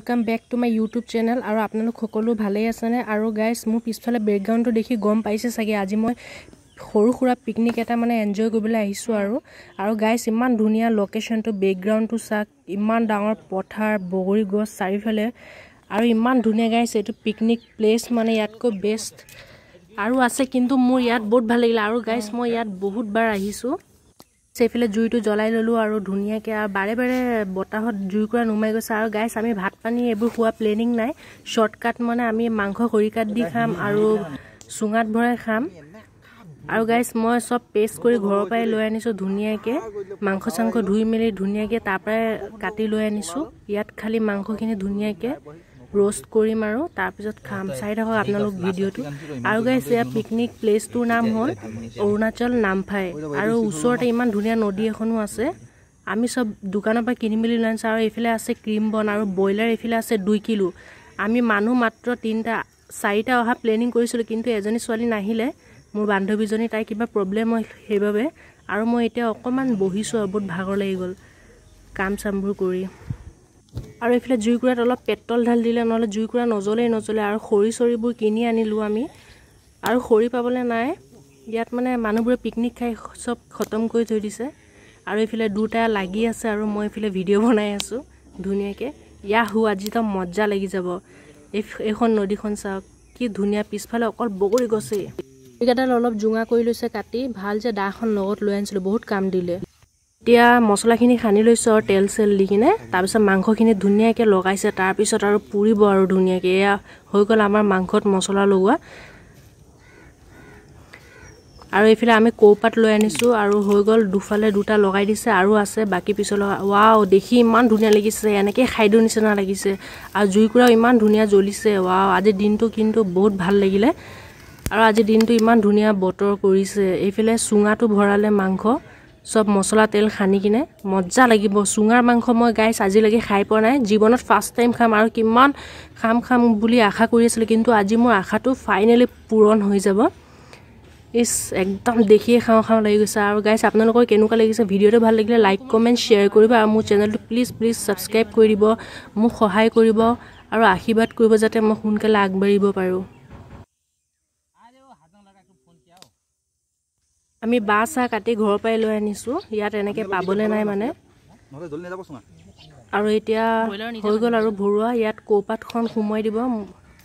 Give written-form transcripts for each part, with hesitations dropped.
Welcome back to my YouTube channel और आपनालोक সকলো ভালে আছেনে আৰু গাইস মোৰ পিছফালে ব্যাকগ্ৰাউণ্ডটো দেখি গম পাইছে সাগে আজি মই সৰু খুৰা পিকনিক এটা মানে এনজয় কৰিবলৈ আহিছো আৰু গাইস ইমান ধুনিয়া লোকেশনটো ব্যাকগ্ৰাউণ্ডটো চাক ইমান ডাঙৰ পথাৰ বগৰী গছ চাৰিফালে আৰু ইমান ধুনিয়া গাইস এটো পিকনিক প্লেস মানে ইয়াতকৈ বেষ্ট আৰু আছে কিন্তু মোৰ ইয়াত বহুত ভাল লাগিল আৰু গাইস মই ইয়াত বহুত বাৰ আহিছো সেফালে জুইটো জ্বলাই ললো আৰু ধুনিয়াকে আৰু বাৰে বাৰে বতাহত জুইকুৰা নুমাই গৈছে আৰু গাইস আমি ভাত পানী এবোৰ খোৱা প্লেনিং নাই শৰ্টকাট মানে আমি মাংস খৰিকাত দি খাম আৰু সুঙাত ভৰাই খাম আৰু গাইস মই সব পেস্ট কৰি ঘৰৰ পৰাই লৈ আনিছো ধুনিয়াকে মাংস চাংখ ধুই মেলি ধুনিয়াকে তাৰ কাটি লৈ আনিছো ইয়াত খালি মাংসখিনি ধুনিয়াকে रोस्ट करिम आरो तार पिছত खाम चाइ থাকক আপোনালোক ভিডিওটো আৰু গাইস या পিকনিক প্লেসটোৰ নাম হল অৰুণাচল নামফাই আৰু ওচৰতে ইমান ধুনিয়া নদী এখনো আছে আমি সব দোকানৰ পৰা কিনি মিলি লাঞ্চ আৰু এফালে আছে ক্ৰীম বন আৰু বয়লাৰ এফালে আছে 2 কিলো আমি মানুহ মাত্ৰ 3টা 4টা অহা প্লেনিং কৰিছিল কিন্তু এজনী ছোৱালী নাহিলে মোৰ বান্ধৱীজনী তাই কিবা প্ৰবলেম হ'ল হেবাবে আৰু মই এতিয়া অকমান বহিছো বহুত ভাগৰ লাগি গল কাম সামবোৰ কৰি আৰু এফালে জুইকুৰাত অলপ পেট্ৰল ঢাল দিলে নহলে জুইকুৰা নজলে আৰু খৰি চৰিবোৰ কিনি আনিলো আমি আৰু খৰি পাবলে নাই ইয়াত মানে মানুহবোৰে পিকনিক খাই সব খতম কৰি থৈ দিছে আৰু এফালে দুটা লাগি আছে আৰু মই এফালে ভিডিও বনাই আছো ধুনিয়াকে ইয়াহু আজি তো মজা লাগি যাব এখন নদীখন চাওক কি ধুনিয়া পিছফালে অকল বগৰী গছে এটাডাল অলপ জুঙা কৰি লৈছে কাটি ভাল যে দাখন লগত লৈ আনিছিল বহুত কাম দিলে এতিয়া মছলাখিনি খানি লৈছো আৰু তেল সেল দি কিনে তাৰ পিছত মাংসখিনি ধুনিয়াকে লগাইছে তাৰ পিছত আৰু পুৰিব আৰু ধুনিয়াকে এয়া হৈ গল আমাৰ মাংসত মছলা লগোৱা আৰু এফালে আমি কৌপাত লৈ আনিছো আৰু হৈ গল দুফালে দুটা লগাই দিছে আৰু আছে বাকি পিছল ওয়াও দেখি ইমান ধুনিয়া লাগিছে এনেকে খাইদো নিচিনা লাগিছে আৰু জুইকুৰাও ইমান ধুনিয়া জ্বলিছে ওয়াও আজি দিনটো কিন্তু বহুত ভাল লাগিলে আৰু আজি দিনটো ইমান ধুনিয়া বতৰ কৰিছে এফালে সুঙাটো ভৰালে মাংস সব মছলা তেল খানি কিনে মজা লাগিব সুঙাৰ মাংস মই গাইস আজি লাগি খাই পোৱা নাই জীৱনত ফাৰ্স্ট টাইম খাম আৰু কিমান খাম বুলি আশা কৰি আছিল কিন্তু আজি মোৰ আশাটো ফাইনালি পূৰণ হৈ যাব ইস একদম দেখিয়ে খাও লাগি গৈছে আৰু গাইস আপোনালোকৰ কেনেকুৱা লাগিছে ভিডিওটো ভাল লাগিলে লাইক কমেন্ট শেয়াৰ কৰিবা আৰু মোৰ চেনেলটো প্লিজ সাবস্ক্ৰাইব কৰি দিব মোক সহায় কৰিব আৰু আশীৰ্বাদ কৰিব যাতে মই সোনকালে আগবাঢ়িব পাৰো আমি বাসা কাটি ঘৰ পাই লৈ আনিছো ইয়াত এনেকে পাবলে নাই মানে আৰু এতিয়া হৈ গল আৰু ভৰুৱা ইয়াত কোপাতখন সুমাই দিব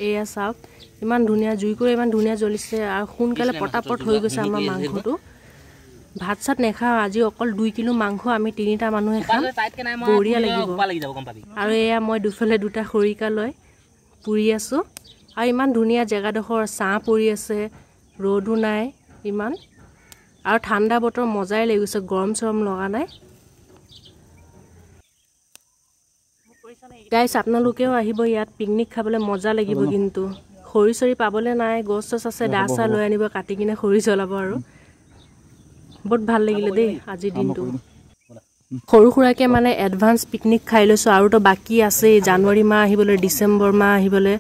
এয়া চাওক ইমান ধুনিয়া জুই কৰি ইমান ধুনিয়া জ্বলিছে আৰু সোনকালে পটাপট হৈ গৈছে আমাৰ মাংসটো ভাত সাত নেখা আজি অকল 2 কিলো মাংস আমি 3টা মানুহে খাম বঢ়িয়া লাগিব আৰু এয়া মই দুফালে দুটা খৰিকা লৈ পুৰি আছো আৰু ইমান ধুনিয়া জেগাডখৰ ছাঁ পৰি আছে ৰ'দো নাই ইমান আৰু ঠাণ্ডা বতৰ মজাই লাগিছে গৰম চৰম লগা নাই গাইস আপোনালোকেও আহিব ইয়াত পিকনিক খাবলৈ মজা লাগিব কিন্তু খৰি চৰি পাবলে নাই গছ আছে দাসা লৈ আনিব কাটি কিনে খৰি জ্বলাব আৰু বহুত ভাল লাগিলে দেই আজি দিনটো সৰু খুৰাকে মানে এডভান্স পিকনিক খাই লৈছো আৰু তো বাকি আছে জানুৱাৰী মাহ আহিবলৈ ডিসেম্বৰ মাহ আহিবলৈ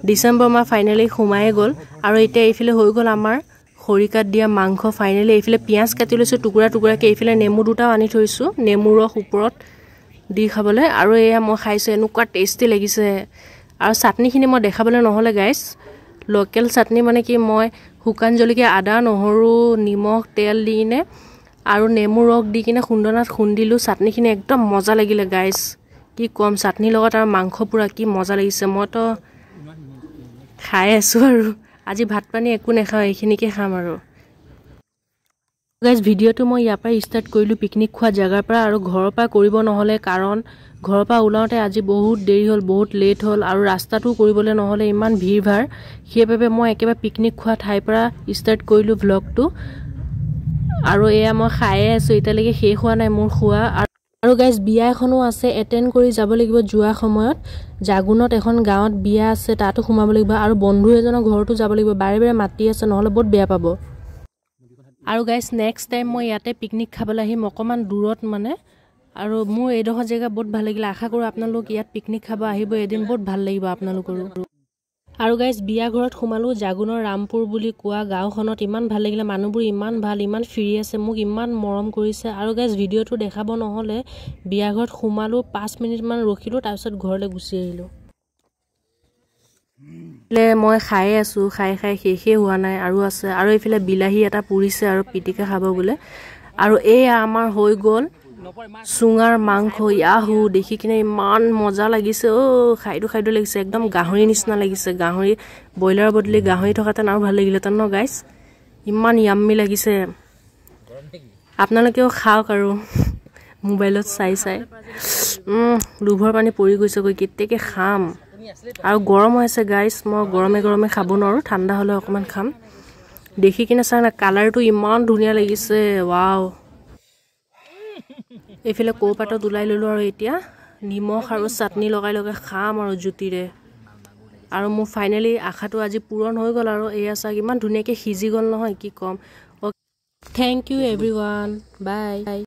ডিসেম্বৰ মাহ ফাইনালি সোমাই গল আৰু এতিয়া এইফালে হৈ গল আমাৰ খৰিকাত দিয়া মাংস ফাইনালি এইফালে পিয়াজ কাটি লৈছো টুকুৰা কে এইফালে নেমু দুটাও আনি থৈছো নেমু ৰস ওপৰত দি খাবলৈ আৰু এয়া মই খাইছো এনেকুৱা টেস্টি লাগিছে আৰু চাটনিখিনি মই দেখাবলৈ নহলে গাইস লোকেল চাটনি মানে কি মই শুকান জলকীয়া আদা নহৰু নিমখ তেল দি কিনে আৰু নেমু ৰস দি কিনে খুন্দনাত খুন্দিলো চাটনিখিনি একদম মজা লাগিলে গাইস কি কম চাটনি লগত আৰু মাংস পুৰা কি মজা লাগিছে মই তো খাই আছো আৰু আজি ভাত পানী একো নেখাও এইখিনিকে খাম আৰু গাইস ভিডিওটো মই ইয়াৰ পৰা ষ্টাৰ্ট কৰিলো পিকনিক খোৱা জায়গাৰ পৰা আৰু ঘৰৰ পৰা কৰিব নহলে কাৰণ ঘৰৰ পৰা ওলাওতে আজি বহুত দেৰি হ'ল বহুত লেট হ'ল আৰু ৰাস্তাটো কৰিবলৈ নহলে ইমান ভিৰ ভাৰ সেইবাবে মই একেবাৰে পিকনিক খোৱা ঠাইৰ পৰা ষ্টাৰ্ট কৰিলো ব্লগটো আৰু এয়া মই খাইয়ে আছো এতিয়ালৈকে শেষ হোৱা নাই মোৰ খোৱা আৰু গাইস বিয়া এখনো আছে এটেন্ড কৰি যাব লাগিব জুৱা সময়ত জাগুনত এখন গাঁৱত বিয়া আছে তাতো সোমাব লাগিব আৰু বন্ধু এজনৰ ঘৰতো যাব লাগিব বাৰে বাৰে মাতি আছে নহলে বহুত বেয়া পাব আৰু গাইস নেক্সট টাইম মই ইয়াতে পিকনিক খাবলৈ আহিম অকমান দূৰত মানে আৰু মোৰ এইডোখৰ জেগা বহুত ভাল লাগিলে আশা কৰো আপোনালোক ইয়াত পিকনিক খাব আহিব এদিন বহুত ভাল লাগিব আপোনালোকৰো আৰু গাইস বিয়া ঘৰত সোমালো জাগুনৰ ৰামপুৰ বুলি কোৱা গাঁওখনত ইমান ভাল লাগিলে মানুহবোৰ ইমান ভাল ইমান ফ্ৰী আছে মোক ইমান মৰম কৰিছে আৰু গাইস ভিডিওটো দেখাব নহলে বিয়া ঘৰত সোমালো 5 মিনিট মান ৰখিলো তাৰ পিছত ঘৰলৈ গুচি আহিলো মই খাই আছোঁ, খাই শেষেই হোৱা নাই আৰু আছে। আৰু এইফালে বিলাহী এটা পুৰিছে আৰু পিটিকা খাব বোলে। আৰু এয়া আমাৰ হৈ গ'ল চুঙাৰ মাংস। ইয়াহু দেখি কিনে ইমান মজা লাগিছে। খাইদো লাগিছে, একদম গাহৰি নিচিনা লাগিছে। গাহৰি ব্ৰইলাৰৰ বদলি গাহৰি থকাতেন আৰু ভাল লাগিলেহেঁতেন ন গাইছ। ইমান য়াম্মি লাগিছে। আপোনালোকেও খাওক আৰু মোবাইলত চাই লোভৰ পানী পৰি গৈছেগৈ, কেতিয়াকৈ খাম। আৰু গৰম হৈ আছে গাইছ, মই গৰমে খাব নোৱাৰোঁ, ঠাণ্ডা হ'লে অকণমান খাম। দেখি কিনে চাই না, কালাৰটো ইমান ধুনীয়া লাগিছে। ৱাও। এইফালে কৌপাতত ওলাই ল'লোঁ আৰু এতিয়া নিমখ আৰু চাটনি লগাই খাম আৰু জুতিৰে। আৰু মোৰ ফাইনেলি আশাটো আজি পূৰণ হৈ গ'ল। আৰু এয়া চাওক ইমান ধুনীয়াকৈ সিজি গ'ল নহয়, কি ক'ম। থেংক ইউ এভৰিৱান, বাই।